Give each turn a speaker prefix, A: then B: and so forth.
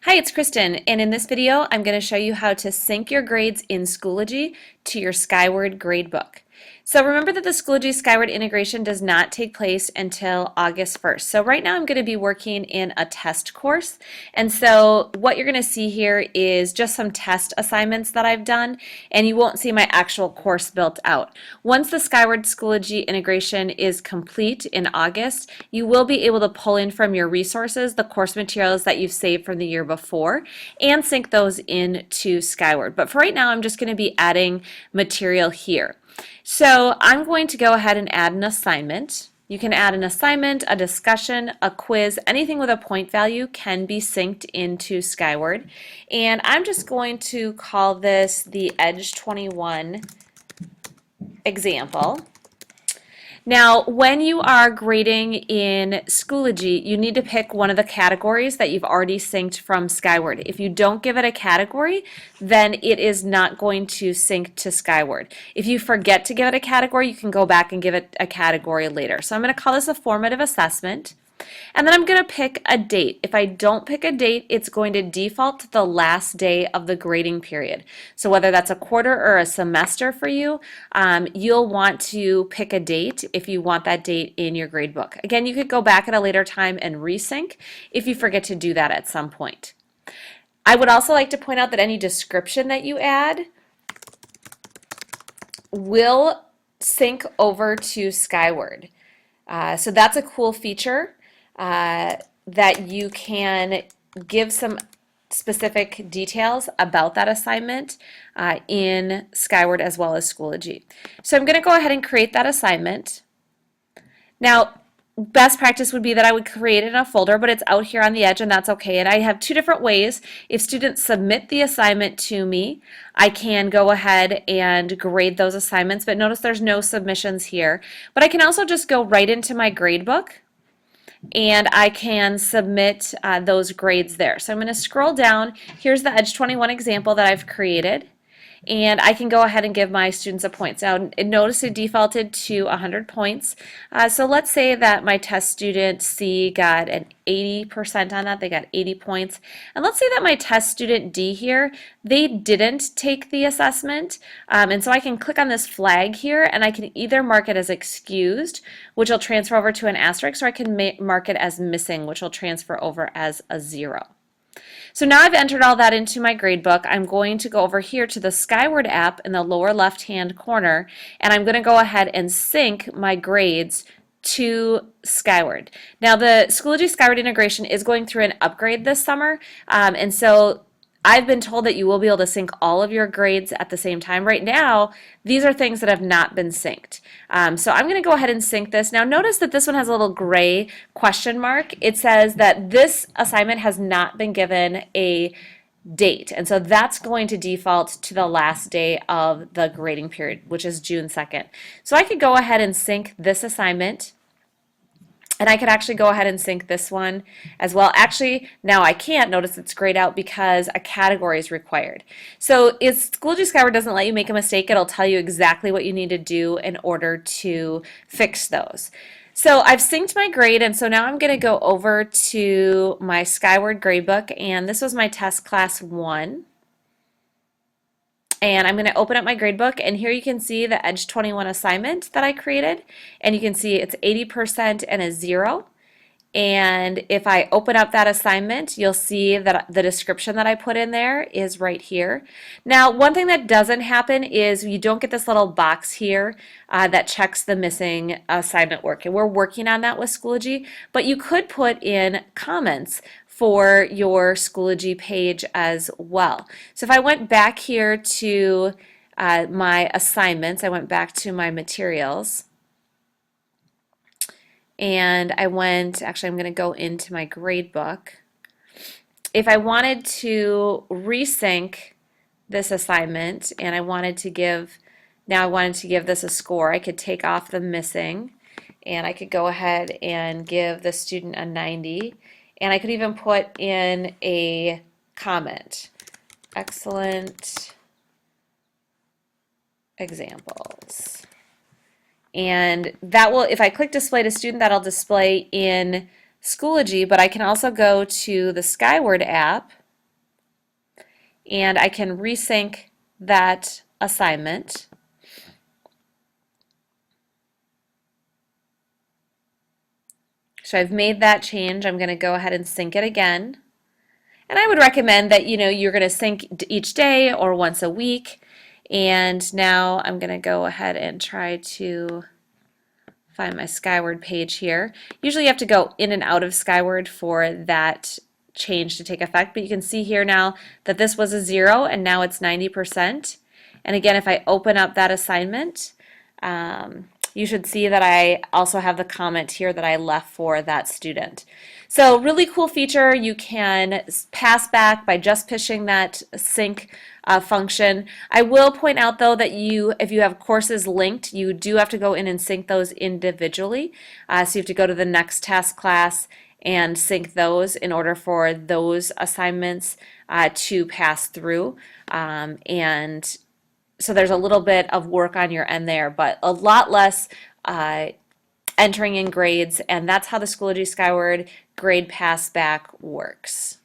A: Hi, it's Kristen, and in this video, I'm going to show you how to sync your grades in Schoology to your Skyward gradebook. So remember that the Schoology Skyward integration does not take place until August 1st. So right now I'm going to be working in a test course, and so what you're going to see here is just some test assignments that I've done, and you won't see my actual course built out. Once the Skyward Schoology integration is complete in August, you will be able to pull in from your resources the course materials that you've saved from the year before and sync those into Skyward. But for right now, I'm just going to be adding material here. So I'm going to go ahead and add an assignment. You can add an assignment, a discussion, a quiz, anything with a point value can be synced into Skyward. And I'm just going to call this the Edge 21 example. Now, when you are grading in Schoology, you need to pick one of the categories that you've already synced from Skyward. If you don't give it a category, then it is not going to sync to Skyward. If you forget to give it a category, you can go back and give it a category later. So I'm going to call this a formative assessment. And then I'm going to pick a date. If I don't pick a date, it's going to default to the last day of the grading period. So whether that's a quarter or a semester for you, you'll want to pick a date if you want that date in your gradebook. Again, you could go back at a later time and resync if you forget to do that at some point. I would also like to point out that any description that you add will sync over to Skyward. So that's a cool feature. That you can give some specific details about that assignment in Skyward as well as Schoology. So I'm going to go ahead and create that assignment. Now, best practice would be that I would create it in a folder, but it's out here on the edge and that's okay. And I have two different ways. If students submit the assignment to me, I can go ahead and grade those assignments, but notice there's no submissions here. But I can also just go right into my gradebook and I can submit those grades there. So I'm going to scroll down. Here's the Edge 21 example that I've created, and I can go ahead and give my students a point. Now, notice it defaulted to 100 points. So let's say that my test student C got an 80% on that. They got 80 points. And let's say that my test student D here, they didn't take the assessment. And so I can click on this flag here, and I can either mark it as excused, which will transfer over to an asterisk, or I can mark it as missing, which will transfer over as a 0. So now I've entered all that into my gradebook. I'm going to go over here to the Skyward app in the lower left-hand corner, and I'm going to go ahead and sync my grades to Skyward. Now the Schoology Skyward integration is going through an upgrade this summer, and so I've been told that you will be able to sync all of your grades at the same time. Right now, these are things that have not been synced. So I'm going to go ahead and sync this. Now notice that this one has a little gray question mark. It says that this assignment has not been given a date, and so that's going to default to the last day of the grading period, which is June 2nd. So I could go ahead and sync this assignment. And I could actually go ahead and sync this one as well. Actually, now I can't. Notice it's grayed out because a category is required. So if Schoology Skyward doesn't let you make a mistake, it'll tell you exactly what you need to do in order to fix those. So I've synced my grade, and so now I'm going to go over to my Skyward gradebook, and this was my test class 1. And I'm going to open up my gradebook, and here you can see the Edge 21 assignment that I created, and you can see it's 80% and a 0. And if I open up that assignment, you'll see that the description that I put in there is right here. Now, one thing that doesn't happen is you don't get this little box here that checks the missing assignment work. And we're working on that with Schoology, but you could put in comments for your Schoology page as well. So if I went back here to my assignments, I went back to my materials, and I went, actually I'm going to go into my gradebook. If I wanted to resync this assignment and I wanted to give, now I wanted to give this a score, I could take off the missing, and I could go ahead and give the student a 90. And I could even put in a comment. Excellent examples. And that will, if I click display to student, that'll display in Schoology, but I can also go to the Skyward app and I can resync that assignment. So I've made that change. I'm going to go ahead and sync it again. And I would recommend that you're going to sync each day or once a week. And now I'm going to go ahead and try to find my Skyward page here. Usually you have to go in and out of Skyward for that change to take effect, but you can see here now that this was a 0 and now it's 90%. And again, if I open up that assignment, you should see that I also have the comment here that I left for that student. So really cool feature. You can pass back by just pushing that sync function. I will point out though that if you have courses linked, you do have to go in and sync those individually. So you have to go to the next task class and sync those in order for those assignments to pass through. And so there's a little bit of work on your end there, but a lot less entering in grades, and that's how the Schoology Skyward grade pass back works.